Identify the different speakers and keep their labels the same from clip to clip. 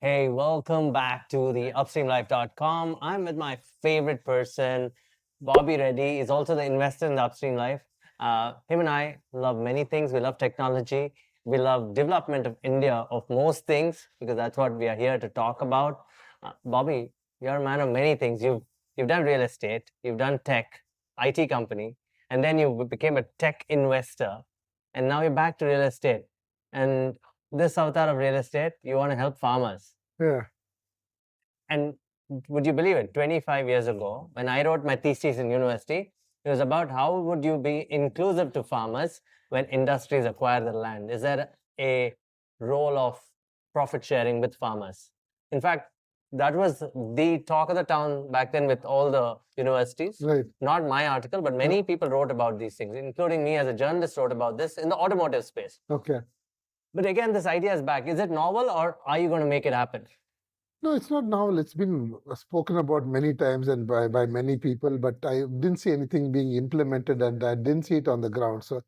Speaker 1: Hey, welcome back to the upstreamlife.com. I'm with my favorite person, Bobby Reddy. He's also the investor in the Upstream Life. Him and I love many things. We love technology. We love development of India of most things because that's what we are here to talk about. Bobby, you're a man of many things. You've done real estate, you've done tech, IT company, and then you became a tech investor, and now you're back to real estate. And this avatar of real estate, you want to help farmers.
Speaker 2: Yeah.
Speaker 1: And would you believe it? 25 years ago, when I wrote my thesis in university, it was about how would you be inclusive to farmers when industries acquire the land? Is there a role of profit sharing with farmers? In fact, that was the talk of the town back then with all the universities.
Speaker 2: Right.
Speaker 1: Not my article, but many people wrote about these things, including me as a journalist wrote about this in the automotive space.
Speaker 2: Okay.
Speaker 1: But again, this idea is back. Is it novel or are you going to make it happen?
Speaker 2: No, it's not novel. It's been spoken about many times and by many people, but I didn't see anything being implemented and I didn't see it on the ground. So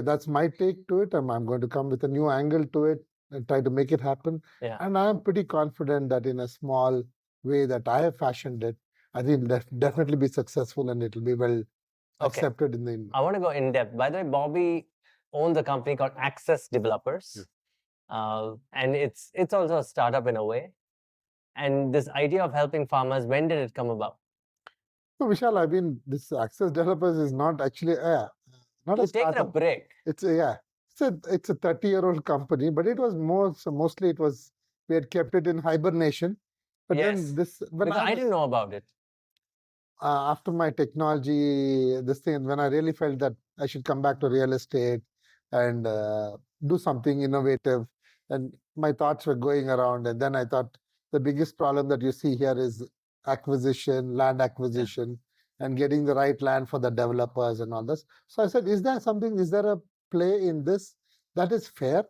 Speaker 2: that's my take to it. I'm going to come with a new angle to it and try to make it happen.
Speaker 1: Yeah.
Speaker 2: And I'm pretty confident that in a small way that I have fashioned it, I think definitely be successful and it'll be well accepted in the.
Speaker 1: I want to go in depth. By the way, Bobby owns a company called Access Developers, and it's also a startup in a way. And this idea of helping farmers, when did it come about?
Speaker 2: So Vishal, I mean, this Access Developers is not actually not a
Speaker 1: You've taken a
Speaker 2: startup.
Speaker 1: break.
Speaker 2: It's a 30-year-old company, but it was mostly it was we had kept it in hibernation. But
Speaker 1: Yes,
Speaker 2: then this
Speaker 1: because I didn't know about it.
Speaker 2: after my technology this thing when I really felt that I should come back to real estate and do something innovative, and my thoughts were going around, and then I thought the biggest problem that you see here is land acquisition, and getting the right land for the developers and all this. So I said, is there a play in this that is fair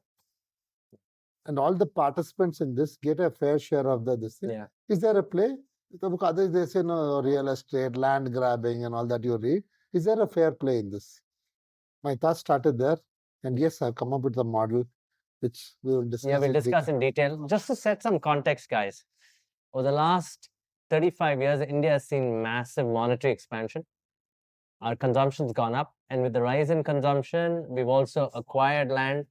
Speaker 2: and all the participants in this get a fair share of this thing?
Speaker 1: Yeah.
Speaker 2: Is there a play? Because others, they say no, real estate, land grabbing, and all that you read. Is there a fair play in this? My thoughts started there, and yes, I've come up with a model which we will discuss.
Speaker 1: Yeah, we'll discuss in detail. Just to set some context, guys. Over the last 35 years, India has seen massive monetary expansion. Our consumption's gone up, and with the rise in consumption, we've also acquired land.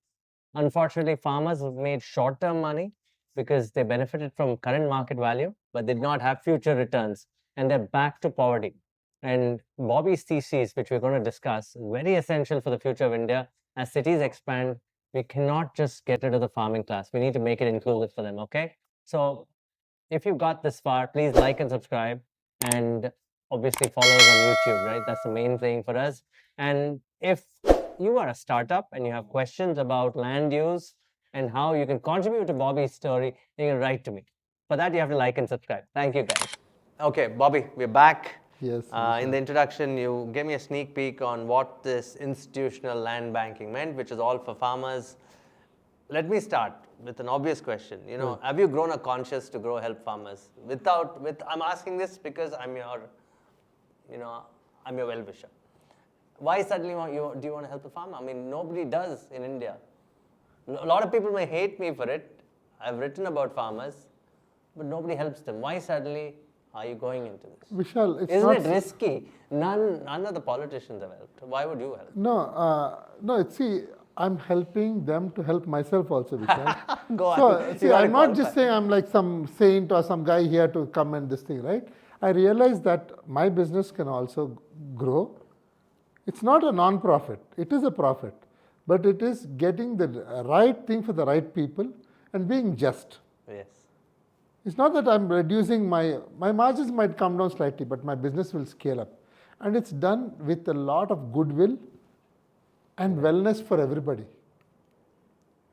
Speaker 1: Unfortunately, farmers have made short-term money because they benefited from current market value, but did not have future returns, and they're back to poverty. And Bobby's thesis, which we're going to discuss, is very essential for the future of India. As cities expand, we cannot just get rid of the farming class. We need to make it inclusive for them, okay? So if you got this far, please like and subscribe, and obviously follow us on YouTube, right? That's the main thing for us. And if you are a startup and you have questions about land use and how you can contribute to Bobby's story, you can write to me. For that, you have to like and subscribe. Thank you, guys. Okay, Bobby, we're back.
Speaker 2: Yes.
Speaker 1: In the introduction, you gave me a sneak peek on what this institutional land banking meant, which is all for farmers. Let me start with an obvious question. Have you grown a conscience to help farmers? I'm asking this because I'm your well-wisher. Why suddenly do you want to help the farmer? I mean, nobody does in India. A lot of people may hate me for it. I've written about farmers, but nobody helps them. Why suddenly are you going into this?
Speaker 2: Vishal,
Speaker 1: Isn't it risky? None of the politicians have helped. Why would you help?
Speaker 2: No. See, I'm helping them to help myself also, Vishal.
Speaker 1: Go on.
Speaker 2: So, see, I'm not just saying I'm like some saint or some guy here to come and this thing, right? I realize that my business can also grow. It's not a non-profit. It is a profit. But it is getting the right thing for the right people and being just.
Speaker 1: Yes.
Speaker 2: It's not that I'm reducing my margins might come down slightly, but my business will scale up. And it's done with a lot of goodwill and wellness for everybody.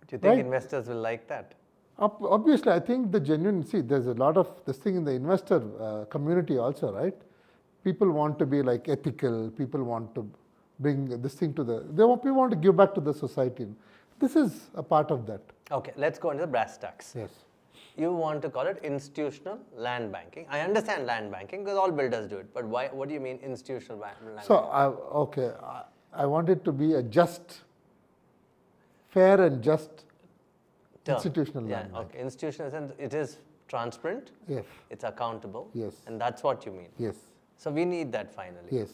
Speaker 1: Do you think investors will like that?
Speaker 2: Obviously, I think there's a lot of this thing in the investor community also, right? People want to be like ethical, people want to bring this thing people want to give back to the society. This is a part of that.
Speaker 1: Okay, let's go into the brass tacks.
Speaker 2: Yes.
Speaker 1: You want to call it institutional land banking. I understand land banking because all builders do it. But why? What do you mean institutional land banking?
Speaker 2: I want it to be a fair and just
Speaker 1: term.
Speaker 2: Institutional
Speaker 1: Yeah,
Speaker 2: land bank.
Speaker 1: okay. Institutional sense, it is transparent,
Speaker 2: Yes.
Speaker 1: it's accountable,
Speaker 2: Yes.
Speaker 1: and that's what you mean.
Speaker 2: Yes.
Speaker 1: So we need that finally.
Speaker 2: Yes.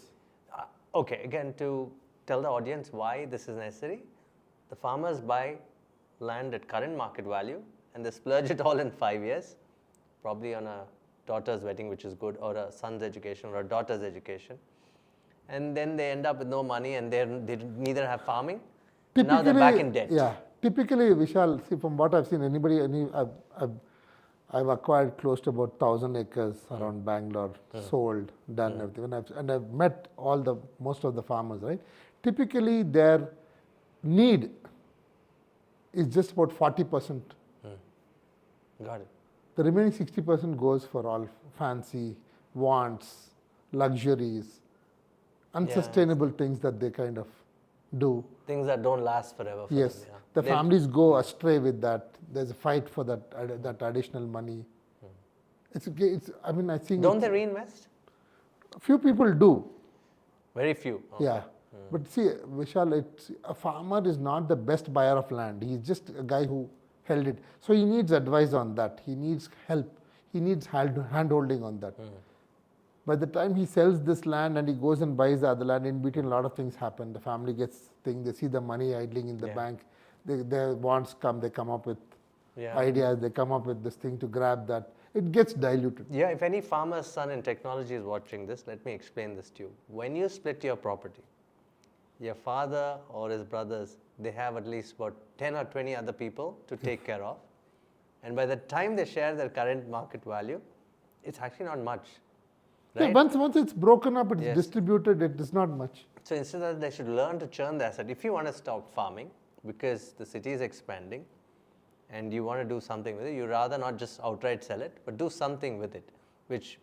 Speaker 1: Okay, again, to tell the audience why this is necessary, the farmers buy land at current market value and they splurge it all in 5 years, probably on a daughter's wedding, which is good, or a son's education or a daughter's education. And then they end up with no money and they neither have farming. And now they're back in debt.
Speaker 2: Yeah. Typically, Vishal, see from what I've seen, I've acquired close to about 1,000 acres around Bangalore, sold, done everything. And I've met most of the farmers, right? Typically, their need is just about 40%.
Speaker 1: Got it.
Speaker 2: The remaining 60% goes for all fancy wants, luxuries, unsustainable things that they kind of do.
Speaker 1: Things that don't last forever. For
Speaker 2: Yes,
Speaker 1: them, yeah.
Speaker 2: the families go astray with that. There's a fight for that additional money. I mean, I think.
Speaker 1: Don't they reinvest?
Speaker 2: Few people do.
Speaker 1: Very few. Okay.
Speaker 2: Yeah, but see, Vishal, a farmer is not the best buyer of land. He's just a guy who held it. So he needs advice on that. He needs help. He needs hand-holding on that. By the time he sells this land and he goes and buys the other land, in between a lot of things happen. The family gets things, they see the money idling in the bank, their wants come, they come up with ideas, they come up with this thing to grab that. It gets diluted.
Speaker 1: Yeah, if any farmer's son in technology is watching this, let me explain this to you. When you split your property, your father or his brothers, they have at least about 10 or 20 other people to take care of. And by the time they share their current market value, it's actually not much. Right?
Speaker 2: Yeah, once it's broken up, it's distributed, it is not much.
Speaker 1: So instead of they should learn to churn the asset. If you want to stop farming because the city is expanding and you want to do something with it, you rather not just outright sell it, but do something with it, which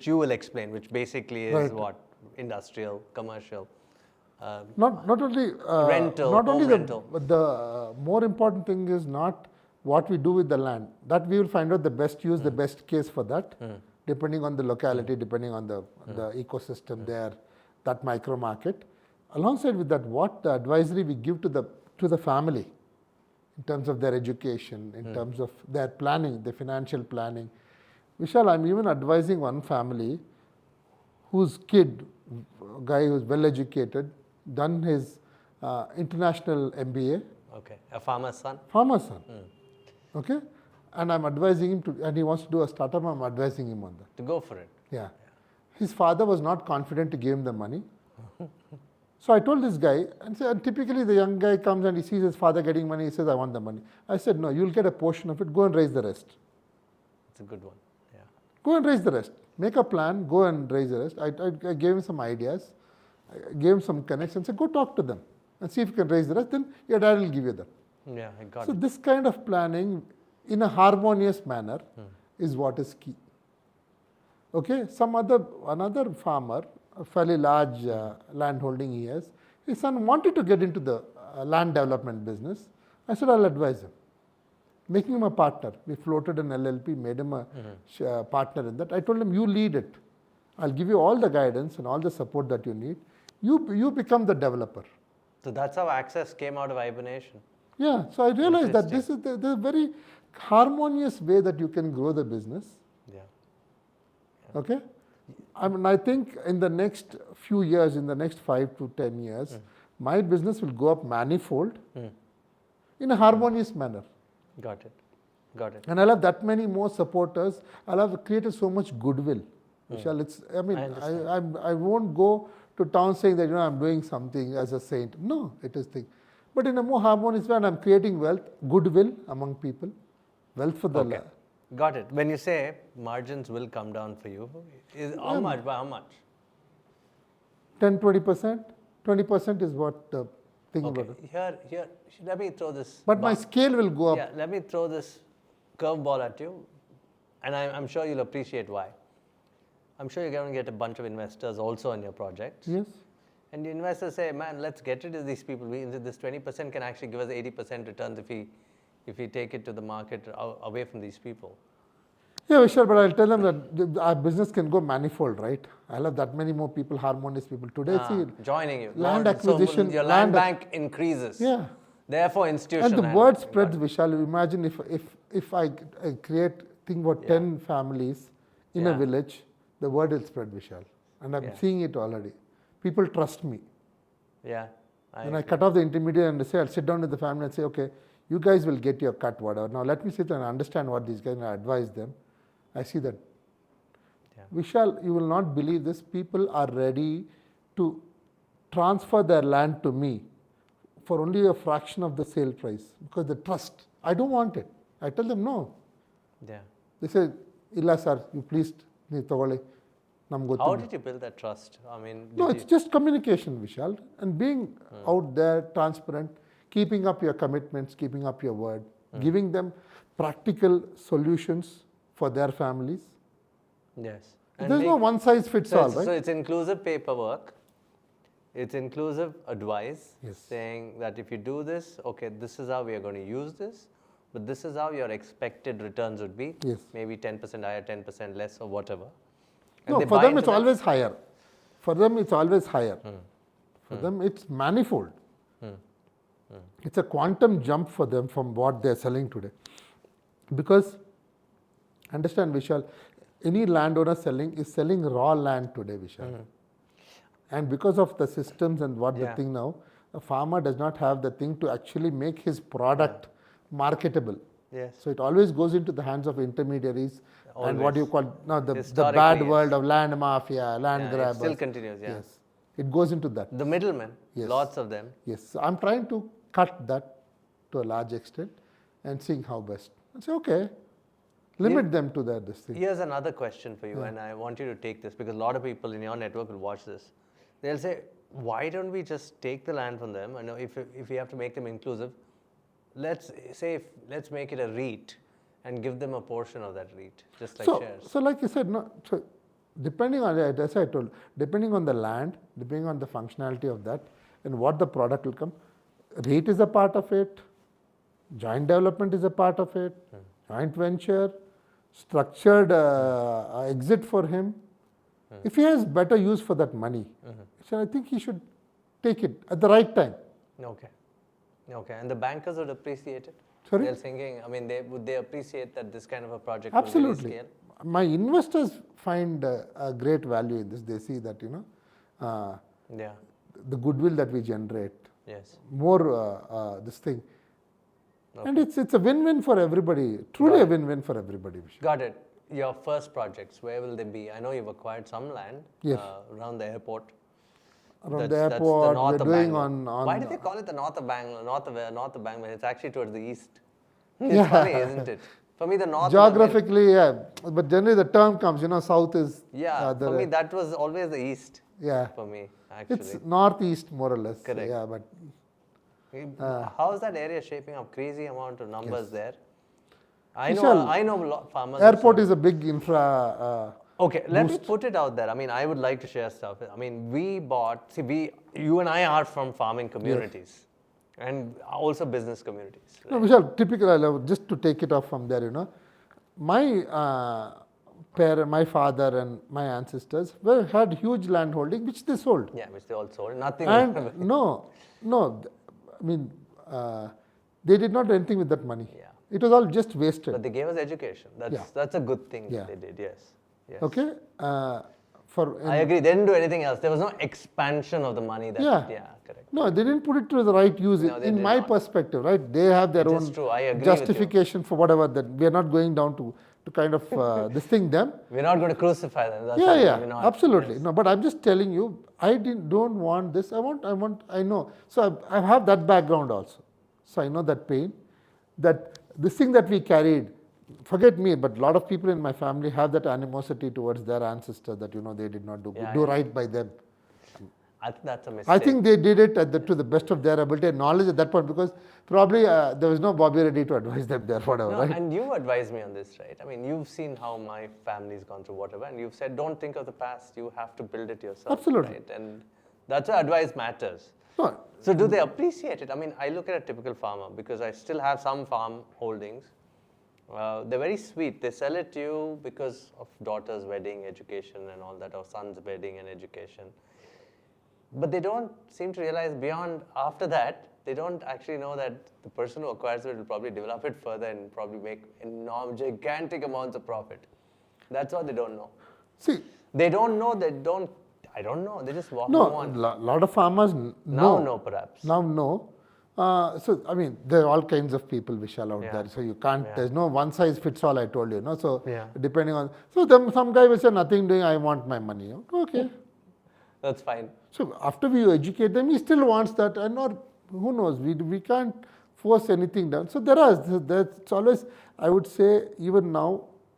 Speaker 1: you will explain, which basically is what? Industrial, commercial.
Speaker 2: Not only
Speaker 1: rental,
Speaker 2: not only
Speaker 1: rental.
Speaker 2: the more important thing is not what we do with the land. That we will find out the best use, the best case for that, depending on the locality, depending on the ecosystem there, that micro market. Alongside with that, what the advisory we give to the family in terms of their education, in terms of their planning, the financial planning. Vishal, I'm even advising one family whose kid, a guy who's well educated, done his international MBA.
Speaker 1: Okay, a farmer's son?
Speaker 2: Farmer's son. Okay? And I'm advising him and he wants to do a startup, I'm advising him on that.
Speaker 1: To go for it.
Speaker 2: Yeah. His father was not confident to give him the money. So I told this guy, and typically the young guy comes and he sees his father getting money, he says, I want the money. I said, no, you'll get a portion of it, go and raise the rest.
Speaker 1: It's a good one, yeah.
Speaker 2: Go and raise the rest. Make a plan, go and raise the rest. I gave him some ideas, I gave him some connections, said, go talk to them and see if you can raise the rest, then your dad will give you that.
Speaker 1: Yeah, I got it.
Speaker 2: So this kind of planning in a harmonious manner is what is key. Okay, another farmer, a fairly large land holding he has, his son wanted to get into the land development business. I said, I'll advise him. Making him a partner. We floated an LLP, made him a partner in that. I told him, you lead it. I'll give you all the guidance and all the support that you need. You become the developer.
Speaker 1: So that's how Access came out of hibernation.
Speaker 2: Yeah, so I realized that this is the very harmonious way that you can grow the business.
Speaker 1: Yeah.
Speaker 2: Okay? I mean, I think in the next few years, in the next 5 to 10 years, my business will go up manifold in a harmonious manner.
Speaker 1: Got it. Got it.
Speaker 2: And I'll have that many more supporters. I'll have created so much goodwill. Vishal, I won't go to town saying that, I'm doing something as a saint. No, it is thing. But in a more harmonious way, and I'm creating wealth, goodwill among people, wealth for the land.
Speaker 1: Got it. When you say margins will come down for you, how much? By how much?
Speaker 2: 10, 20%. 20% is what the thing about it.
Speaker 1: Here, let me throw this.
Speaker 2: But my scale will go up.
Speaker 1: Yeah, let me throw this curveball at you, and I'm sure you'll appreciate why. I'm sure you're going to get a bunch of investors also on your project.
Speaker 2: Yes.
Speaker 1: And the investors say, man, let's get rid of these people. This 20% can actually give us 80% returns if we take it to the market away from these people.
Speaker 2: Yeah, Vishal, but I'll tell them that our business can go manifold, right? I'll have that many more people, harmonious people. Today, see,
Speaker 1: joining you.
Speaker 2: land acquisition.
Speaker 1: So your land bank increases.
Speaker 2: Yeah.
Speaker 1: Therefore, institution.
Speaker 2: And the word spreads, Vishal. Imagine if I create thing about 10 families in a village, the word will spread, Vishal. And I'm seeing it already. People trust me.
Speaker 1: Yeah.
Speaker 2: And I cut off the intermediary and say, I'll sit down with the family and say, okay, you guys will get your cut, whatever. Now let me sit and understand what these guys, and I advise them. I see that. Yeah. Vishal, you will not believe this. People are ready to transfer their land to me for only a fraction of the sale price because they trust. I don't want it. I tell them no.
Speaker 1: Yeah.
Speaker 2: They say, Illa sir, you please,
Speaker 1: how did you build that trust? I mean,
Speaker 2: no, it's just communication, Vishal, and being out there, transparent, keeping up your commitments, keeping up your word, giving them practical solutions for their families.
Speaker 1: Yes.
Speaker 2: And there's no one size fits all, right?
Speaker 1: So it's inclusive paperwork. It's inclusive advice,
Speaker 2: yes.
Speaker 1: saying that if you do this, okay, this is how we are going to use this, but this is how your expected returns would be.
Speaker 2: Yes.
Speaker 1: Maybe 10% higher, 10% less, or whatever.
Speaker 2: And no, for them it's always higher. For them it's always higher. For them it's manifold. It's a quantum jump for them from what they're selling today. Because, understand Vishal, any landowner is selling raw land today, Vishal. And because of the systems and what the thing now, a farmer does not have the thing to actually make his product marketable.
Speaker 1: Yes.
Speaker 2: So it always goes into the hands of intermediaries and what you call now the bad world of land mafia, land grabbers.
Speaker 1: It still continues,
Speaker 2: Yes. It goes into that.
Speaker 1: The middlemen, lots of them.
Speaker 2: Yes. So I'm trying to cut that to a large extent and seeing how best. And say, okay, limit them to that. This thing.
Speaker 1: Here's another question for you, and I want you to take this because a lot of people in your network will watch this. They'll say, why don't we just take the land from them? I know if we have to make them inclusive, let's make it a REIT and give them a portion of that REIT, just like shares.
Speaker 2: So like you said, no, so depending on, as I told, depending on the land, depending on the functionality of that and what the product will come, REIT is a part of it, joint development is a part of it, joint venture, structured exit for him. If he has better use for that money, so I think he should take it at the right time.
Speaker 1: Okay. Okay, and the bankers would appreciate it?
Speaker 2: Sorry?
Speaker 1: They're thinking, I mean, would they appreciate that this kind of a project
Speaker 2: Absolutely.
Speaker 1: will really scale?
Speaker 2: My investors find a great value in this. They see that, the goodwill that we generate.
Speaker 1: Yes.
Speaker 2: More this thing. Okay. And it's a win-win for everybody. Truly a win-win for everybody.
Speaker 1: Got it. Your first projects, where will they be? I know you've acquired some land around the airport.
Speaker 2: Around the airport, we're doing on.
Speaker 1: Why do they call it the north of Bangalore? North of Bangalore. It's actually towards the east. It's funny, isn't it? For me, the north.
Speaker 2: Geographically, but generally the term comes. South is.
Speaker 1: Yeah, for me that was always the east.
Speaker 2: Yeah.
Speaker 1: For me, actually.
Speaker 2: It's northeast more or less.
Speaker 1: Correct.
Speaker 2: Yeah, but.
Speaker 1: How is that area shaping up? Crazy amount of numbers there. I know farmers.
Speaker 2: Airport is a big infra.
Speaker 1: Okay, let me put it out there. I mean, I would like to share stuff. I mean, you and I are from farming communities and also business communities. Right?
Speaker 2: No, Vishal, typical, just to take it off from there, my my father and my ancestors had huge land holding, which they sold.
Speaker 1: Yeah, which they all sold. Nothing.
Speaker 2: And no, I mean, they did not do anything with that money.
Speaker 1: Yeah.
Speaker 2: It was all just wasted.
Speaker 1: But they gave us education. That's a good thing that they did, yes.
Speaker 2: Okay.
Speaker 1: I agree. They didn't do anything else. There was no expansion of the money. Correct.
Speaker 2: No, they didn't put it to the right use. In my perspective, right? They have their own justification for whatever that. We are not going down to kind of this thing them.
Speaker 1: We're not going to crucify them.
Speaker 2: That's absolutely. Yes. No, but I'm just telling you, I don't want this. I know. So I have that background also. So I know that pain. That this thing that we carried, forget me, but a lot of people in my family have that animosity towards their ancestors that, they did not do right by them.
Speaker 1: I think that's a mistake.
Speaker 2: I think they did it to the best of their ability and knowledge at that point because probably there was no Bobby Reddy to advise them there, whatever, right?
Speaker 1: And you advised me on this, right? I mean, you've seen how my family's gone through whatever, and you've said, don't think of the past, you have to build it yourself.
Speaker 2: Absolutely.
Speaker 1: Right? And that's why advice matters.
Speaker 2: No.
Speaker 1: So do they appreciate it? I mean, I look at a typical farmer because I still have some farm holdings. They're very sweet. They sell it to you because of daughter's wedding, education and all that, or son's wedding and education. But they don't seem to realize after that, they don't actually know that the person who acquires it will probably develop it further and probably make gigantic amounts of profit. That's what they don't know.
Speaker 2: See,
Speaker 1: They don't know, I don't know, they just walk
Speaker 2: no,
Speaker 1: on.
Speaker 2: lot of farmers
Speaker 1: Now
Speaker 2: know.
Speaker 1: know perhaps.
Speaker 2: Now know. So, I mean, there are all kinds of people, Vishal, out
Speaker 1: Yeah.
Speaker 2: there. So you can't,
Speaker 1: Yeah.
Speaker 2: there's no one size fits all, I told you. No? So
Speaker 1: Yeah.
Speaker 2: depending on, so then some guy will say, nothing doing, I want my money. Okay.
Speaker 1: That's fine.
Speaker 2: So after we educate them, he still wants that, and or who knows, we can't force anything down. So that's always, I would say, even now,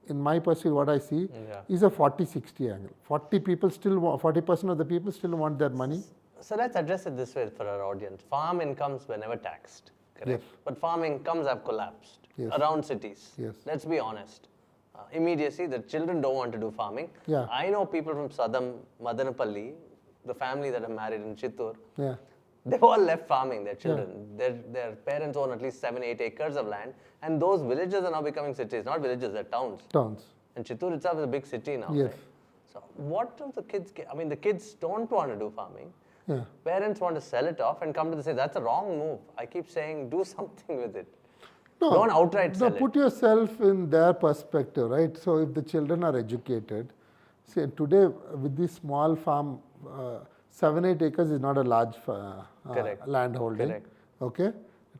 Speaker 2: in my perspective, what I see is a 40-60 angle. 40% of the people still want their money.
Speaker 1: So let's address it this way for our audience. Farm incomes were never taxed, correct?
Speaker 2: Yes.
Speaker 1: But farm incomes have collapsed around cities.
Speaker 2: Yes.
Speaker 1: Let's be honest. Immediacy, the children don't want to do farming.
Speaker 2: Yeah.
Speaker 1: I know people from Southern Madanapalli, the family that are married in Chittur,
Speaker 2: Yeah.
Speaker 1: they've all left farming, their children. Their parents own at least 7-8 acres of land, and those villages are now becoming cities. Not villages, they're towns.
Speaker 2: Towns.
Speaker 1: And Chittur itself is a big city now.
Speaker 2: Yes.
Speaker 1: Right? So what do the kids get? I mean, the kids don't want to do farming.
Speaker 2: Yeah.
Speaker 1: Parents want to sell it off and come to the say, that's a wrong move. I keep saying, do something with it.
Speaker 2: No,
Speaker 1: Don't outright sell
Speaker 2: put yourself in their perspective, right? So if the children are educated, see, today with this small farm, 7-8 acres is not a large
Speaker 1: Correct.
Speaker 2: land holding.
Speaker 1: Correct.
Speaker 2: Okay?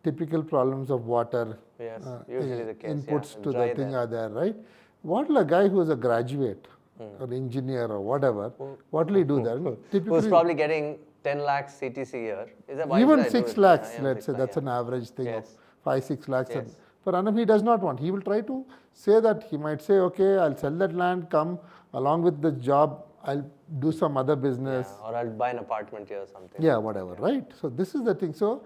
Speaker 2: Typical problems of water,
Speaker 1: Yes, usually the case.
Speaker 2: inputs
Speaker 1: yeah,
Speaker 2: to
Speaker 1: dry
Speaker 2: the thing
Speaker 1: there.
Speaker 2: are there, right? What will a guy who is a graduate or engineer or whatever, what will he do there?
Speaker 1: Who's
Speaker 2: Typically,
Speaker 1: probably getting 10 lakhs CTC a year. Is that why
Speaker 2: even
Speaker 1: should I do
Speaker 2: 6
Speaker 1: it?
Speaker 2: lakhs,
Speaker 1: Yeah,
Speaker 2: let's
Speaker 1: 6
Speaker 2: say,
Speaker 1: lakh,
Speaker 2: that's
Speaker 1: yeah.
Speaker 2: an average thing
Speaker 1: Yes.
Speaker 2: of 5-6 lakhs
Speaker 1: Yes.
Speaker 2: per annum. He does not want. He will try to say that he might say, okay, I'll sell that land, come along with the job, I'll do some other business.
Speaker 1: Yeah, or I'll buy an apartment here or something.
Speaker 2: Yeah, whatever, right? So this is the thing. So,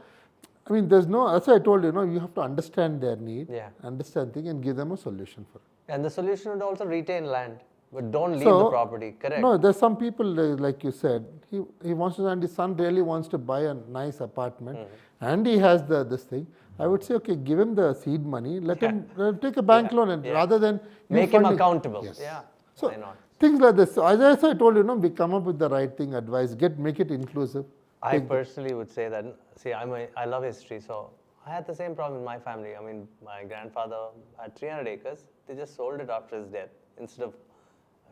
Speaker 2: I mean, there's no, as I told you, you have to understand their need,
Speaker 1: Yeah.
Speaker 2: understand thing, and give them a solution for it.
Speaker 1: And the solution would also retain land, but don't leave
Speaker 2: So,
Speaker 1: the property. Correct.
Speaker 2: No, there's some people, like you said, he wants to, and his son really wants to buy a nice apartment, and he has this thing. I would say, okay, give him the seed money, let him take a bank loan, and rather than you
Speaker 1: Make him
Speaker 2: funding-
Speaker 1: accountable.
Speaker 2: Yes.
Speaker 1: Yeah.
Speaker 2: So,
Speaker 1: Why not?
Speaker 2: things like this. So, as I told you, we come up with the right thing, advice, make it inclusive.
Speaker 1: I personally would say that, see, I love history, so I had the same problem in my family. I mean, my grandfather had 300 acres. They just sold it after his death. Instead of,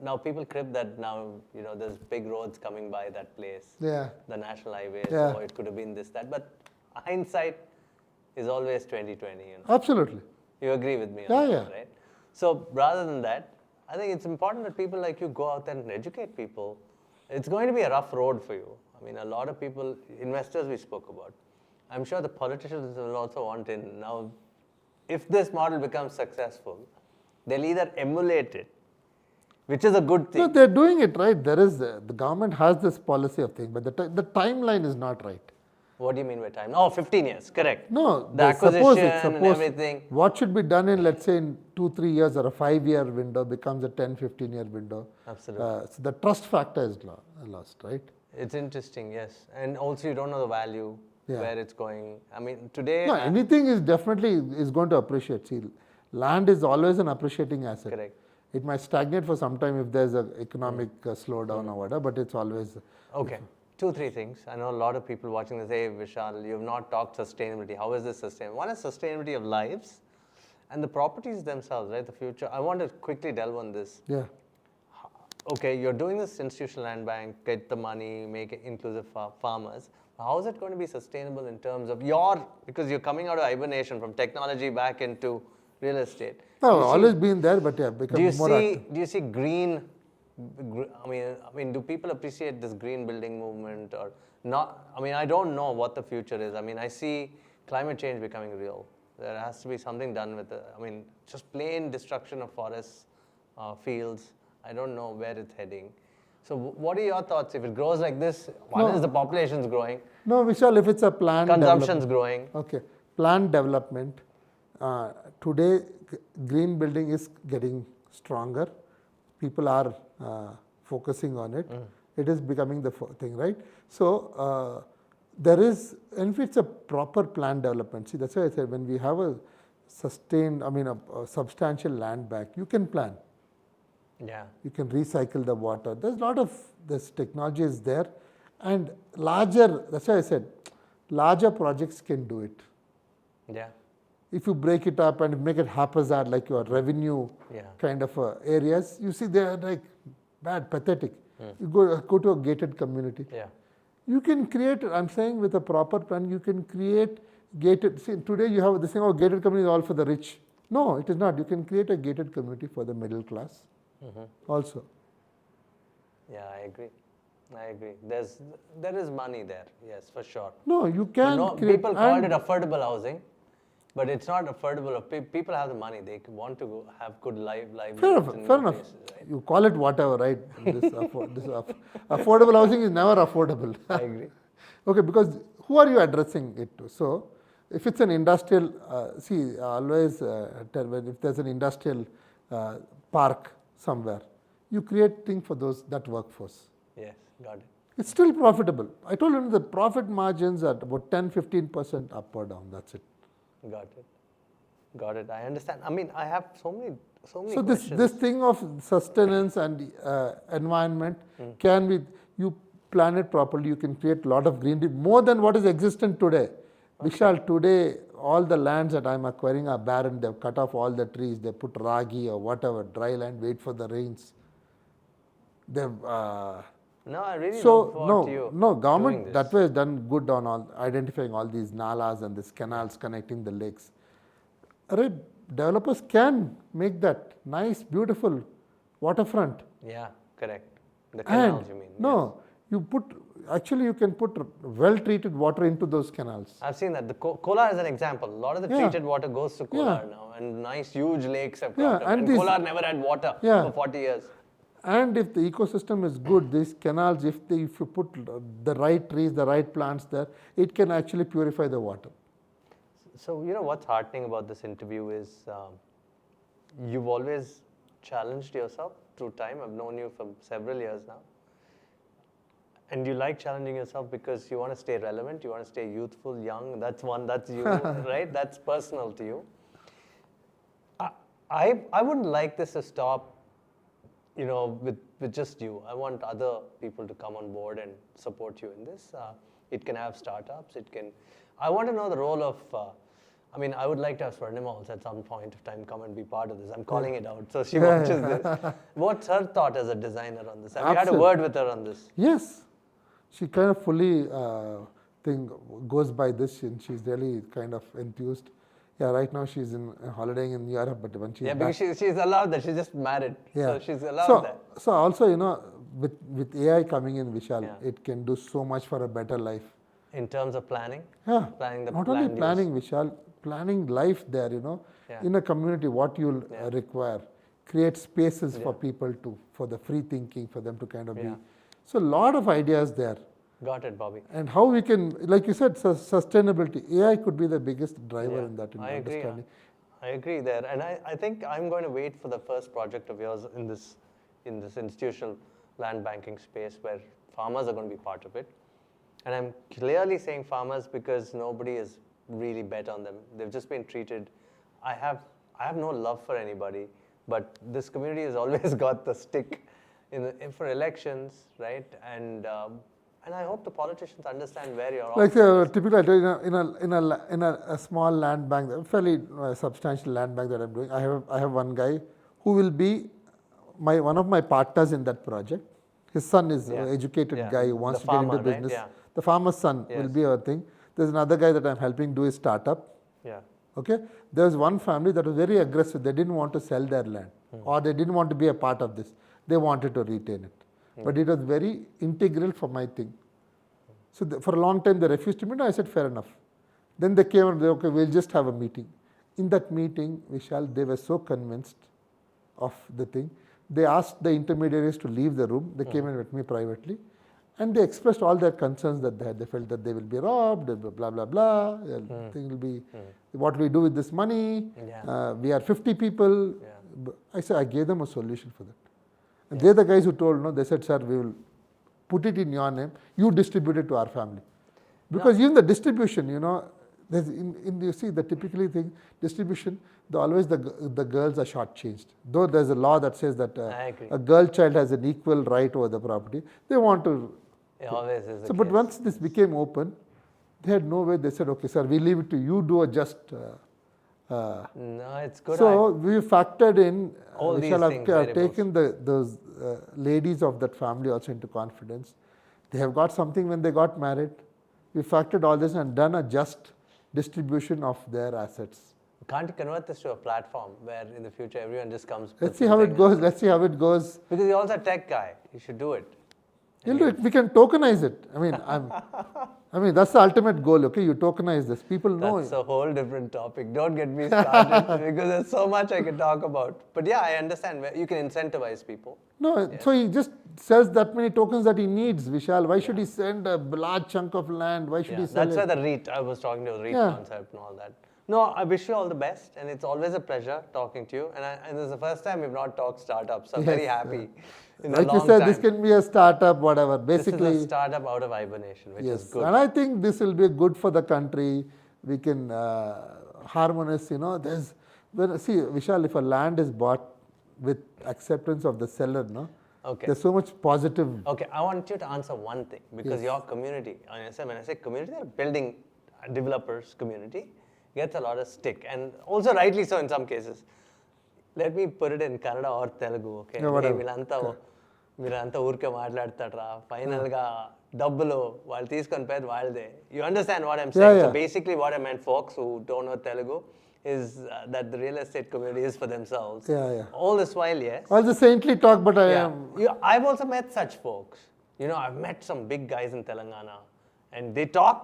Speaker 1: now people crib that now, there's big roads coming by that place.
Speaker 2: Yeah.
Speaker 1: The national highways,
Speaker 2: Yeah.
Speaker 1: or it could have been this, that. But hindsight is always 20/20.
Speaker 2: Absolutely.
Speaker 1: You agree with me on
Speaker 2: Yeah,
Speaker 1: that,
Speaker 2: yeah.
Speaker 1: right? So rather than that, I think it's important that people like you go out there and educate people. It's going to be a rough road for you. I mean, a lot of people, investors we spoke about, I'm sure the politicians will also want in. Now, if this model becomes successful, they'll either emulate it, which is a good thing.
Speaker 2: No, they're doing it right. There is, the government has this policy of thing, but the timeline is not right.
Speaker 1: What do you mean by time? Oh, 15 years, correct.
Speaker 2: No,
Speaker 1: The acquisition and
Speaker 2: suppose
Speaker 1: everything.
Speaker 2: what should be done in, let's say, in 2-3 years or a 5-year window becomes a 10-15-year window.
Speaker 1: Absolutely.
Speaker 2: So the trust factor is lost, right?
Speaker 1: It's interesting, yes. And also you don't know the value, where it's going. I mean, today...
Speaker 2: No, anything is definitely is going to appreciate. See, land is always an appreciating asset.
Speaker 1: Correct.
Speaker 2: It might stagnate for some time if there's an economic slowdown or whatever, but it's always...
Speaker 1: Okay. 2-3 things. I know a lot of people watching this, hey, Vishal, you have not talked sustainability. How is this sustainable? One is sustainability of lives and the properties themselves, right? The future. I want to quickly delve on this.
Speaker 2: Yeah.
Speaker 1: Okay, you're doing this institutional land bank, get the money, make it inclusive for farmers. How is it going to be sustainable in terms of because you're coming out of hibernation from technology back into real estate.
Speaker 2: No, always been there, but become more active.
Speaker 1: Do you see green? I mean, do people appreciate this green building movement or not? I mean, I don't know what the future is. I mean, I see climate change becoming real. There has to be something done with it. I mean, just plain destruction of forests, fields. I don't know where it's heading. So what are your thoughts? If it grows like this, one is the population's growing.
Speaker 2: No, Vishal, if it's a planned
Speaker 1: Consumption's growing.
Speaker 2: Okay. Planned development. Today, green building is getting stronger. People are focusing on it. It is becoming the thing, right? So, there is, and if it's a proper planned development, see, that's why I said when we have a sustained, a substantial land bank, you can plan.
Speaker 1: Yeah.
Speaker 2: You can recycle the water. There's a lot of this technology is there, and larger. That's why I said Larger projects can do it.
Speaker 1: Yeah.
Speaker 2: If you break it up and make it haphazard, like your revenue kind of areas, you see they are like bad, pathetic. You go to a gated community.
Speaker 1: Yeah.
Speaker 2: You can create, I'm saying with a proper plan, you can create gated, see today you have this thing, oh, gated community is all for the rich. No, it is not. You can create a gated community for the middle class also.
Speaker 1: Yeah, I agree. I agree. There is money there, yes, for sure.
Speaker 2: No, you
Speaker 1: But
Speaker 2: can
Speaker 1: no,
Speaker 2: create.
Speaker 1: people called it affordable housing, but it's not affordable. People have the money; they want to have good livelihoods.
Speaker 2: Fair enough.
Speaker 1: Places, right?
Speaker 2: You call it whatever, right? Affordable housing is never affordable.
Speaker 1: I agree.
Speaker 2: Okay, because who are you addressing it to? So, if it's an industrial, see, always tell when if there's an industrial park somewhere, you create thing for that workforce.
Speaker 1: Yes, got it.
Speaker 2: It's still profitable. I told you the profit margins are about 10-15% up or down. That's it.
Speaker 1: Got it. Got it. I understand. I mean, I have so many
Speaker 2: So
Speaker 1: questions.
Speaker 2: this thing of sustenance and environment can be, you plan it properly, you can create a lot of greenery, more than what is existent today. Vishal, today all the lands that I'm acquiring are barren. They've cut off all the trees. They put ragi or whatever, dry land, wait for the rains. They've
Speaker 1: No, I really
Speaker 2: so
Speaker 1: love what you
Speaker 2: government
Speaker 1: doing
Speaker 2: that way has done good on all identifying all these nalas and these canals connecting the lakes. Right, developers can make that nice, beautiful waterfront.
Speaker 1: Yeah, correct. The canals,
Speaker 2: And
Speaker 1: you mean?
Speaker 2: no, you can put well-treated water into those canals.
Speaker 1: I've seen that. The Kolar is an example. A lot of the treated water goes to Kolar now, and nice, huge lakes have cropped up. And Kolar never had water for 40 years.
Speaker 2: And if the ecosystem is good, these canals, if you put the right trees, the right plants there, it can actually purify the water.
Speaker 1: So, you know, what's heartening about this interview is you've always challenged yourself through time. I've known you for several years now. And you like challenging yourself because you want to stay relevant, you want to stay youthful, young. That's you, right? That's personal to you. I wouldn't like this to stop, you know, with just you. I want other people to come on board and support you in this. It can have startups. I want to know the role of, I mean, I would like to have Swarnima also at some point of time come and be part of this. I'm calling it out. So she watches this. What's her thought as a designer on this? Have you had a word with her on this?
Speaker 2: Yes. She kind of fully goes by this, and she's really kind of enthused. Yeah, right now she's holidaying in Europe, but when she's
Speaker 1: because she's allowed that. She's just married.
Speaker 2: Yeah.
Speaker 1: So she's allowed that.
Speaker 2: So also, you know, with AI coming in, Vishal, it can do so much for a better life.
Speaker 1: In terms of planning?
Speaker 2: Yeah.
Speaker 1: Planning the
Speaker 2: Not only planning, Vishal, planning life there, you know, in a community, what you'll require. Create spaces for people for the free thinking, for them to kind of be. So a lot of ideas there.
Speaker 1: Got it, Bobby.
Speaker 2: And how we can, like you said, sustainability. AI could be the biggest driver in that. Understanding.
Speaker 1: I agree there. And I think I'm going to wait for the first project of yours in this institutional land banking space where farmers are going to be part of it. And I'm clearly saying farmers because nobody has really bet on them. They've just been treated. I have no love for anybody, but this community has always got the stick for elections, right? And I hope the politicians understand where you're.
Speaker 2: Like typically, in a small land bank, a fairly substantial land bank that I'm doing, I have one guy who will be one of my partners in that project. His son is an educated guy who wants to get into business. Right? The farmer's son will be our thing. There's another guy that I'm helping do his startup.
Speaker 1: Yeah.
Speaker 2: Okay. There's one family that was very aggressive. They didn't want to sell their land, or they didn't want to be a part of this. They wanted to retain it, but it was very integral for my thing. So for a long time they refused to meet. I said fair enough. Then they came and they okay, we'll just have a meeting. In that meeting, Vishal, they were so convinced of the thing. They asked the intermediaries to leave the room. They came and met me privately. And they expressed all their concerns that they had. They felt that they will be robbed, blah, blah, blah. Thing will be, what do we do with this money? We are 50 people. I said, I gave them a solution for that. And they're the guys who told, no, they said, sir, we will put it in your name. You distribute it to our family. Because even the distribution, you know, there's you see the typically thing, distribution, always the girls are shortchanged. Though there's a law that says that a girl child has an equal right over the property, they want to.
Speaker 1: It always is.
Speaker 2: So, but once this became open, They had no way. They said, okay, sir, we leave it to you. Do a just.
Speaker 1: No, it's good.
Speaker 2: So we factored in.
Speaker 1: All these
Speaker 2: Vishal,
Speaker 1: things,
Speaker 2: I've taken those ladies of that family also into confidence. They have got something when they got married. We factored all this and done a just distribution of their assets.
Speaker 1: Can't you convert this to a platform where in the future everyone just comes?
Speaker 2: Let's see how it goes. Let's see how it goes.
Speaker 1: Because you're also a tech guy. You should do it.
Speaker 2: You'll do it. We can tokenize it. I mean, that's the ultimate goal. Okay, you tokenize this. People know.
Speaker 1: That's a whole different topic. Don't get me started because there's so much I can talk about. But yeah, I understand. You can incentivize people.
Speaker 2: No, so he just sells that many tokens that he needs, Vishal. Why should he send a large chunk of land? Why should he sell
Speaker 1: That's
Speaker 2: it?
Speaker 1: where the REIT, I was talking to the REIT concept and all that. No, I wish you all the best, and it's always a pleasure talking to you. And this is the first time we've not talked startups, so I'm very happy.
Speaker 2: Like you said, this can be a startup, whatever. Basically,
Speaker 1: this is a startup out of hibernation, which is good.
Speaker 2: And I think this will be good for the country. We can harmonize, see, Vishal, if a land is bought with acceptance of the seller, there's so much positive.
Speaker 1: Okay, I want you to answer one thing, because your community, when I say community, they're building developers community, gets a lot of stick, and also rightly so in some cases. Let me put it in Kannada or Telugu, okay? వీళ్ళంతా ఊరికే మాట్లాడతాడ్రా final గా డబ్బులు వాళ్ళు తీసుకొని పోయేది వాళ్ళదే. You understand what I'm saying? So basically what I meant, folks who don't know Telugu, is that the real estate community is for themselves. All this while, yes.
Speaker 2: All the saintly talk, but
Speaker 1: I've also met such folks. I've met some big guys in Telangana, and they talk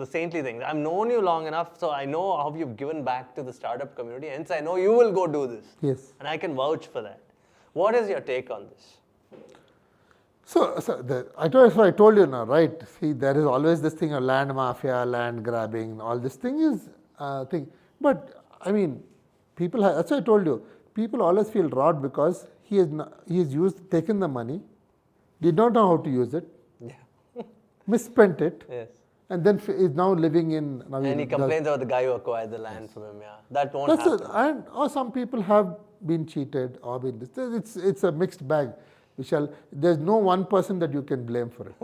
Speaker 1: the saintly things. I've known you long enough, so I know how you've given back to the startup community, hence I know you will go do this.
Speaker 2: Yes.
Speaker 1: And I can vouch for that. What is your take on this?
Speaker 2: So I told you now, right? See, there is always this thing of land mafia, land grabbing, all this thing is thing. But I mean, people have, that's why I told you, people always feel robbed because he has taken the money, did not know how to use it, misspent it.
Speaker 1: Yes.
Speaker 2: And then is now living in.
Speaker 1: And he complains about the guy who acquired the land from him. That won't happen.
Speaker 2: Or some people have been cheated or been this. It's a mixed bag. There's no one person that you can blame for it.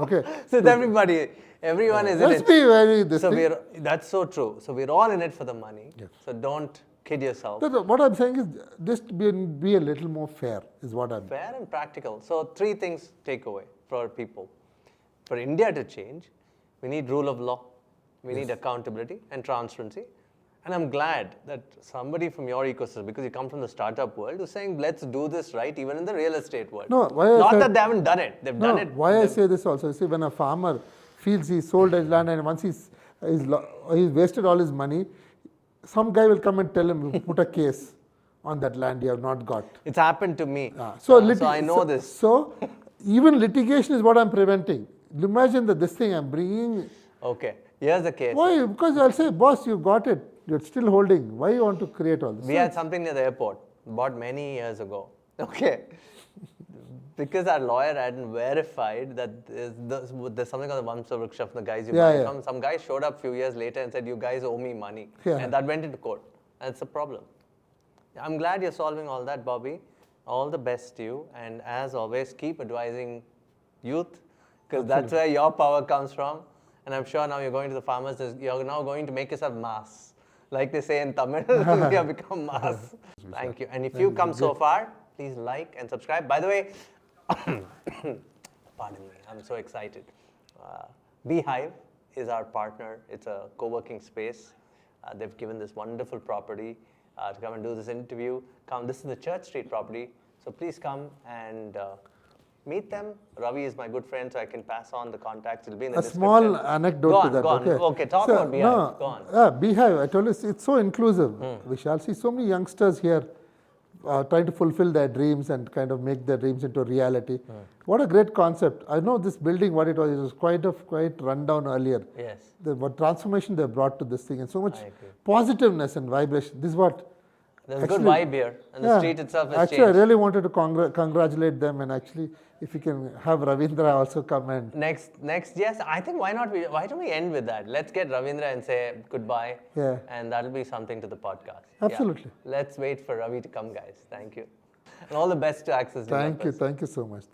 Speaker 2: Okay.
Speaker 1: So it's everybody. Everyone is in it.
Speaker 2: Let's be very
Speaker 1: that's so true. So we're all in it for the money.
Speaker 2: Yes.
Speaker 1: So don't kid yourself.
Speaker 2: What I'm saying is just be a little more fair is what I'm.
Speaker 1: Fair and practical. So 3 things take away for people. For India to change, we need rule of law, we need accountability and transparency. And I'm glad that somebody from your ecosystem, because you come from the startup world, is saying, let's do this right, even in the real estate world.
Speaker 2: No,
Speaker 1: that they haven't done it. They've done it.
Speaker 2: Why I say this also, see, when a farmer feels he sold his land and once he's wasted all his money, some guy will come and tell him, put a case on that land you have not got.
Speaker 1: It's happened to me.
Speaker 2: So
Speaker 1: I know this.
Speaker 2: So even litigation is what I'm preventing. Imagine that this thing I'm bringing.
Speaker 1: Okay, here's the case.
Speaker 2: Why? Because I'll say, boss, you got it. You're still holding. Why you want to create all this?
Speaker 1: We had something near the airport, bought many years ago. Okay. Because our lawyer hadn't verified that there's something on the Vamsa Vriksha from the guys you buy from. Some guy showed up a few years later and said, you guys owe me money. And that went into court. That's a problem. I'm glad you're solving all that, Bobby. All the best to you. And as always, keep advising youth, because that's where your power comes from. And I'm sure now you're going to the farmers, you're now going to make yourself mass. Like they say in Tamil, you have become mass. Thank you. And if you come so far, please like and subscribe. By the way, pardon me, I'm so excited. BHive is our partner. It's a co-working space. They've given this wonderful property to come and do this interview. This is the Church Street property. So please come and meet them. Ravi is my good friend, so I can pass on the contacts. It'll be in the description.
Speaker 2: A small anecdote to that.
Speaker 1: Okay, talk about BHive. Go on.
Speaker 2: BHive, I told you, it's so inclusive. We shall see so many youngsters here trying to fulfill their dreams and kind of make their dreams into reality. What a great concept. I know this building, what it was quite run down earlier.
Speaker 1: Yes.
Speaker 2: What transformation they brought to this thing and so much positiveness and vibration. This is what.
Speaker 1: There's a good vibe here, and the street itself has
Speaker 2: changed. I really wanted to congratulate them, and actually, if you can have Ravindra also come and
Speaker 1: next, yes, I think why don't we end with that? Let's get Ravindra and say goodbye, and that'll be something to the podcast.
Speaker 2: Absolutely.
Speaker 1: Yeah. Let's wait for Ravi to come, guys. Thank you, and all the best to Access.
Speaker 2: Thank you so much.